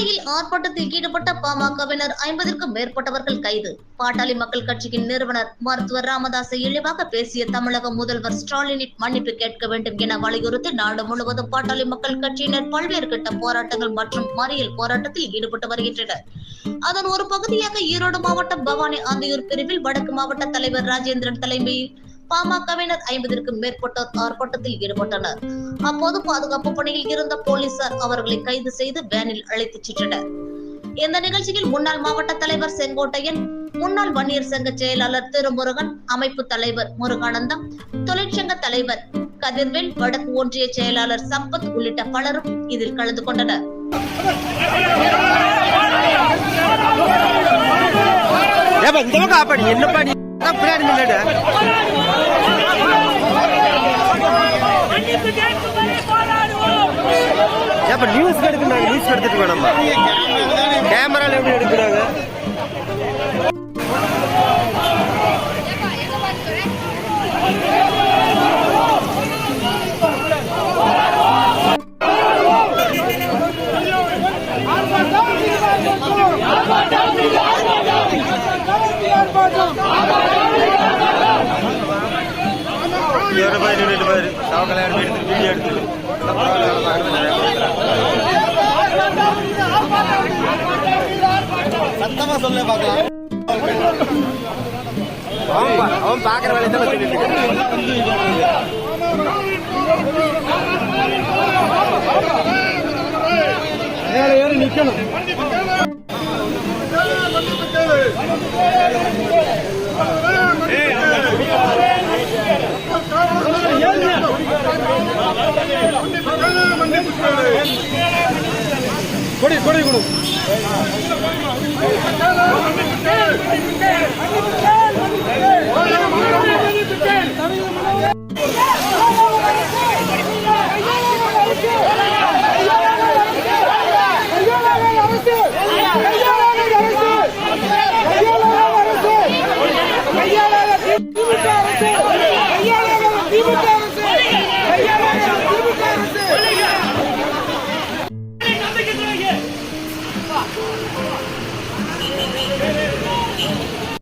திருச்சியில் ஆர்ப்பாட்டத்தில் ஈடுபட்ட பாமகவினர் 50க்கும் மேற்பட்டவர்கள் கைது. பாட்டாளி மக்கள் கட்சியின் நிறுவனர் மருத்துவர் ராமதாஸை இழிவாக பேசிய தமிழக முதல்வர் ஸ்டாலினை மன்னிப்பு கேட்க வேண்டும் என வலியுறுத்தி நாடு முழுவதும் பாட்டாளி மக்கள் கட்சியினர் பல்வேறு கட்ட போராட்டங்கள் மற்றும் மறியல் போராட்டத்தில் ஈடுபட்டு வருகின்றனர். அதன் ஒரு பகுதியாக ஈரோடு மாவட்டம் பவானி ஆந்தியூர் பிரிவில் வடக்கு மாவட்ட தலைவர் ராஜேந்திரன் தலைமையில் பாமகவினர் 50க்கும் மேற்பட்டோர் ஆர்ப்பாட்டத்தில் ஈடுபட்டனர். அப்போது பாதுகாப்பு பணியில் இருந்த போலீசார் அவர்களை கைது செய்து வேனில் அழைத்துச் சென்றனர். இந்த நிகழ்ச்சியில் முன்னாள் மாவட்ட தலைவர் செங்கோட்டையன், முன்னாள் வன்னியர் சங்க செயலாளர் திருமுருகன், அமைப்பு தலைவர் முருகானந்தம், தொழிற்சங்க தலைவர் கதிர்வேல், வடக்கு ஒன்றிய செயலாளர் சம்பத் உள்ளிட்ட பலரும் இதில் கலந்து கொண்டனர். நியூஸ் எடுக்கிறாங்க, நியூஸ் எடுத்துட்டு வேணாமா? கேமரால எப்படி எடுக்கிறாங்க? சத்தமா சொல்ல பாக்கலாம். அவன் பாக்குற வேலையெல்லாம் ஏறி நிக்கணும். கொடி கொடி கொடு.